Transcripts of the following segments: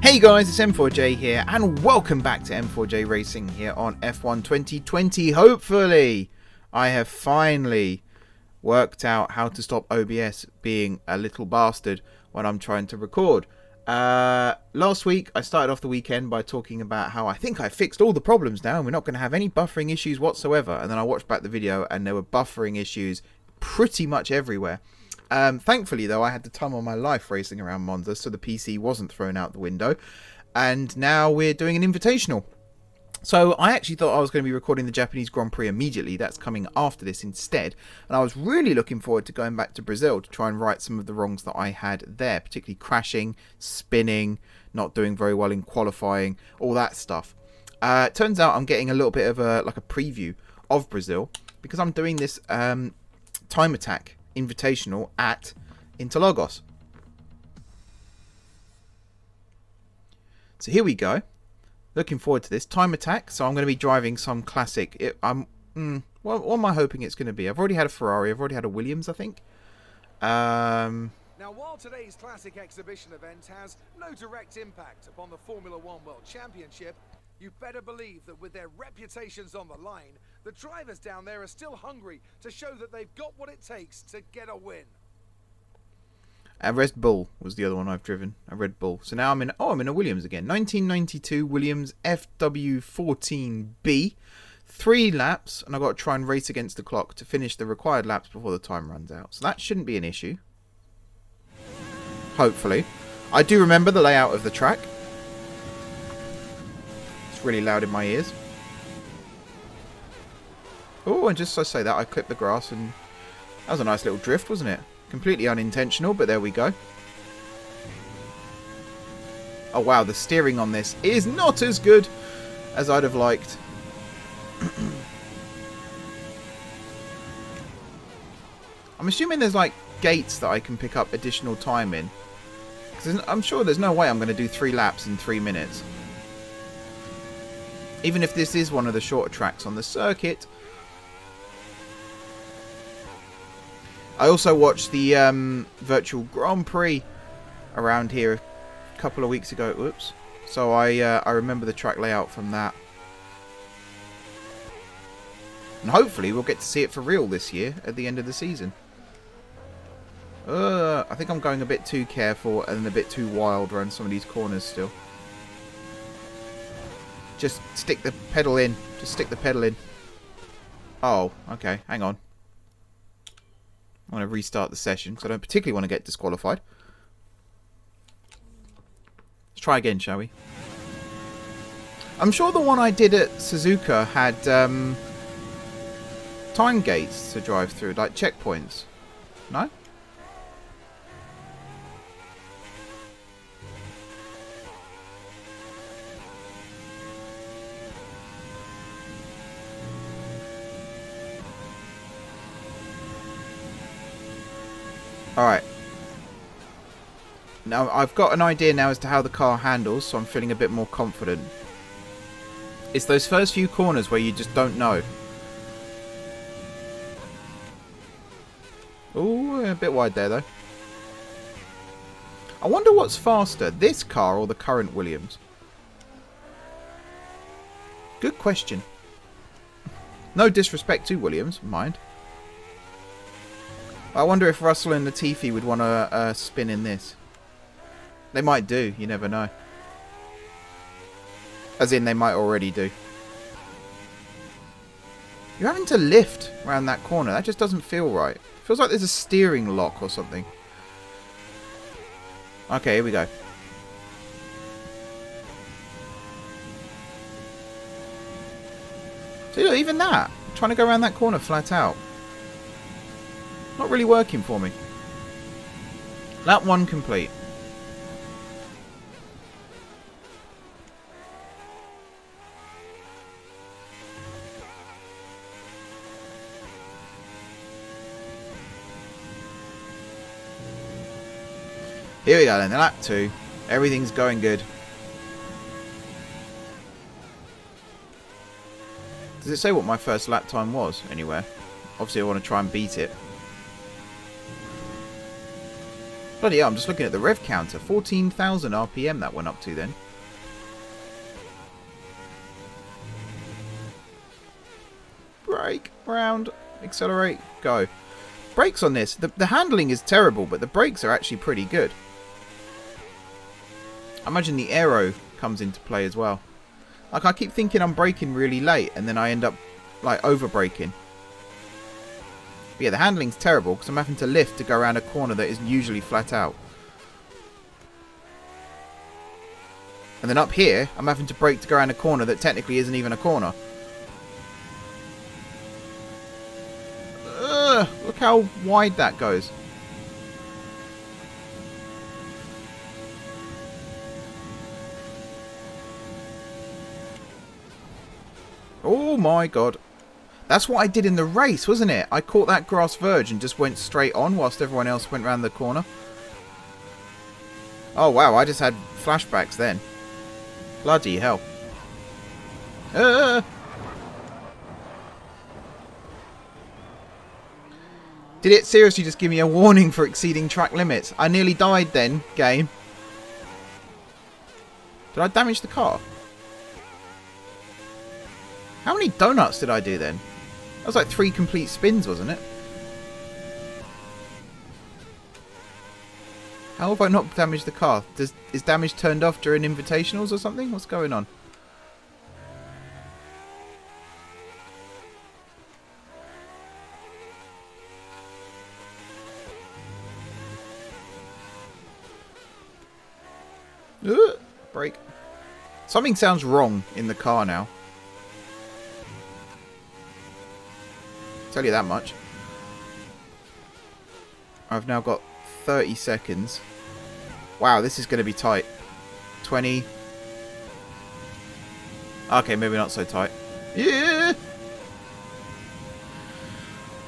Hey guys, it's M4J here, and welcome back to M4J Racing here on F1 2020. Hopefully, I have finally worked out how to stop OBS being a little bastard when I'm trying to record. Last week, I started off the weekend by talking about how I think I fixed all the problems now, and we're not going to have any buffering issues whatsoever. And then I watched back the video, and there were buffering issues pretty much everywhere. Thankfully, though, I had the time of my life racing around Monza, so the PC wasn't thrown out the window. And now we're doing an Invitational. So I actually thought I was going to be recording the Japanese Grand Prix immediately. That's coming after this instead. And I was really looking forward to going back to Brazil to try and right some of the wrongs that I had there, particularly crashing, spinning, not doing very well in qualifying, all that stuff. Turns out I'm getting a little bit of a preview of Brazil because I'm doing this Time Attack Invitational at Interlagos. So here we go. Looking forward to this Time Attack. So I'm going to be driving some classic. What am I hoping it's going to be? I've already had a Ferrari. I've already had a Williams, I think. Now, while today's classic exhibition event has no direct impact upon the Formula One World Championship, you better believe that with their reputations on the line, the drivers down there are still hungry to show that they've got what it takes to get a win. A Red Bull was the other one I've driven. A Red Bull. So now I'm in a Williams again. 1992 Williams FW14B. 3 laps, and I've got to try and race against the clock to finish the required laps before the time runs out. So that shouldn't be an issue. Hopefully. I do remember the layout of the track. It's really loud in my ears. Oh, and just as I say that, I clipped the grass, and that was a nice little drift, wasn't it? Completely unintentional, but there we go. Oh wow, the steering on this is not as good as I'd have liked. I'm assuming there's like gates that I can pick up additional time in. Because I'm sure there's no way I'm going to do 3 laps in 3 minutes. Even if this is one of the shorter tracks on the circuit. I also watched the virtual Grand Prix around here a couple of weeks ago. Whoops. So I remember the track layout from that. And hopefully we'll get to see it for real this year at the end of the season. I think I'm going a bit too careful and a bit too wild around some of these corners still. Just stick the pedal in. Just stick the pedal in. Oh, okay. Hang on. I'm going to restart the session because I don't particularly want to get disqualified. Let's try again, shall we? I'm sure the one I did at Suzuka had time gates to drive through, like checkpoints. No? Alright. Now, I've got an idea now as to how the car handles, so I'm feeling a bit more confident. It's those first few corners where you just don't know. Ooh, a bit wide there, though. I wonder what's faster, this car or the current Williams? Good question. No disrespect to Williams, mind. I wonder if Russell and Latifi would want to spin in this. They might do, you never know. As in, they might already do. You're having to lift around that corner. That just doesn't feel right. Feels like there's a steering lock or something. Okay, here we go. See, look, even that. I'm trying to go around that corner flat out. Not really working for me. Lap 1 complete. Here we go then, lap 2. Everything's going good. Does it say what my first lap time was anywhere? Obviously I want to try and beat it. Bloody hell, I'm just looking at the rev counter. 14,000 RPM that went up to then. Brake, round, accelerate, go. Brakes on this. The handling is terrible, but the brakes are actually pretty good. I imagine the aero comes into play as well. Like, I keep thinking I'm braking really late, and then I end up, like, over-braking. But yeah, the handling's terrible, because I'm having to lift to go around a corner that is usually flat out. And then up here, I'm having to brake to go around a corner that technically isn't even a corner. Ugh, look how wide that goes. Oh my god. That's what I did in the race, wasn't it? I caught that grass verge and just went straight on whilst everyone else went round the corner. Oh wow, I just had flashbacks then. Bloody hell. Did it seriously just give me a warning for exceeding track limits? I nearly died then, game. Did I damage the car? How many donuts did I do then? That was like 3 complete spins, wasn't it? How have I not damaged the car? Is damage turned off during invitationals or something? What's going on? Brake. Something sounds wrong in the car now. Tell you that much. I've now got 30 seconds. Wow, this is going to be tight. 20. Okay, maybe not so tight. Yeah.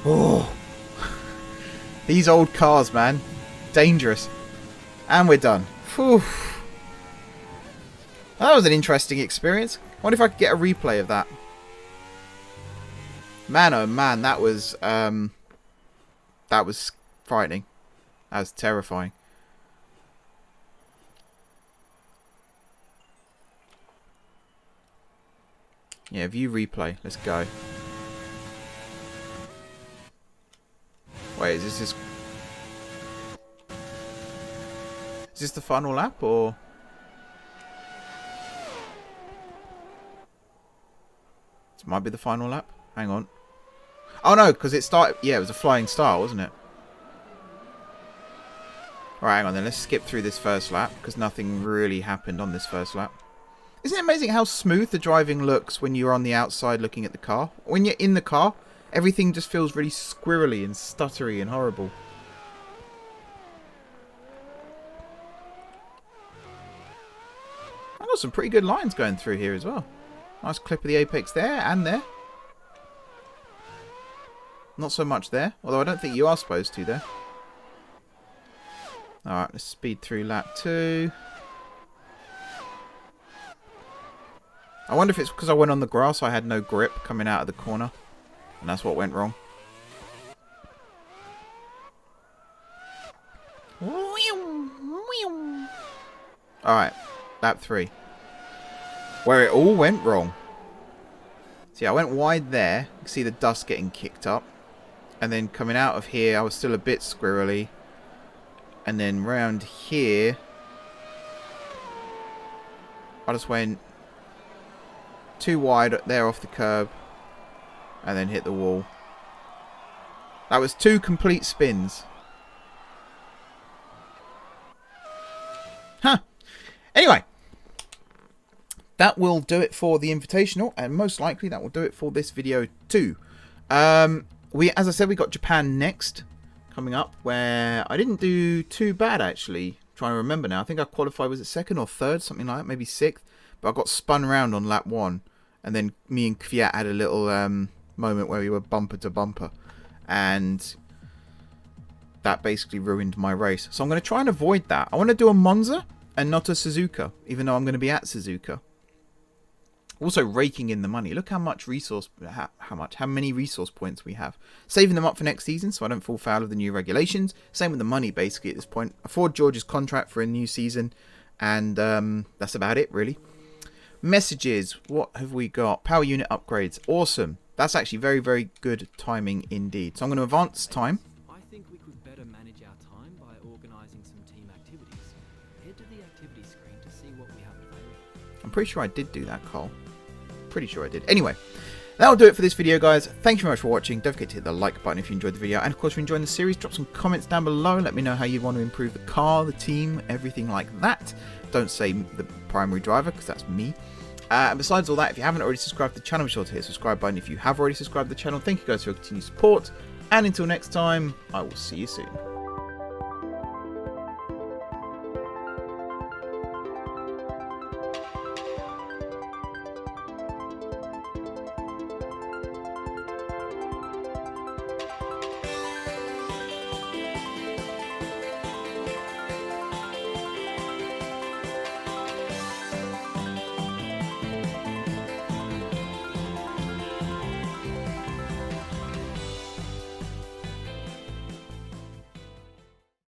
Oh. These old cars, man. Dangerous. And we're done. Whew. That was an interesting experience. I wonder if I could get a replay of that. Man, oh man, that was frightening. That was terrifying. Yeah, view replay. Let's go. Wait, is this the final lap or? This might be the final lap. Hang on. Oh no, because it started. Yeah, it was a flying start, wasn't it? Alright, hang on then. Let's skip through this first lap because nothing really happened on this first lap. Isn't it amazing how smooth the driving looks when you're on the outside looking at the car? When you're in the car, everything just feels really squirrely and stuttery and horrible. I've got some pretty good lines going through here as well. Nice clip of the apex there and there. Not so much there, although I don't think you are supposed to there. Alright, let's speed through lap 2. I wonder if it's because I went on the grass, I had no grip coming out of the corner. And that's what went wrong. Alright, lap 3. Where it all went wrong. See, I went wide there. You can see the dust getting kicked up. And then coming out of here, I was still a bit squirrely. And then round here, I just went too wide there off the curb. And then hit the wall. That was 2 complete spins. Huh. Anyway. That will do it for the Invitational, and most likely that will do it for this video too. As I said, we got Japan next, coming up, where I didn't do too bad actually. I'm trying to remember now. I think I qualified, was it 2nd or 3rd, something like that, maybe 6th. But I got spun around on lap 1, and then me and Cavier had a little moment where we were bumper to bumper, and that basically ruined my race. So I'm going to try and avoid that. I want to do a Monza and not a Suzuka, even though I'm going to be at Suzuka. Also raking in the money. Look how much resource, how many resource points we have. Saving them up for next season so I don't fall foul of the new regulations. Same with the money basically at this point. Afford George's contract for a new season. And that's about it really. Messages. What have we got? Power unit upgrades. Awesome. That's actually very, very good timing indeed. So I'm going to advance time. I think we could better manage our time by organising some team activities. Head to the activity screen to see what we have available. I'm pretty sure I did do that, Cole. Pretty sure I did. Anyway, that'll do it for this video, guys. Thank you very much for watching. Don't forget to hit the like button if you enjoyed the video. And of course, if you're enjoying the series, drop some comments down below. Let me know how you want to improve the car, the team, everything like that. Don't say the primary driver, because that's me. And besides all that, if you haven't already subscribed to the channel, be sure to hit the subscribe button. If you have already subscribed to the channel, thank you guys for your continued support. And until next time, I will see you soon.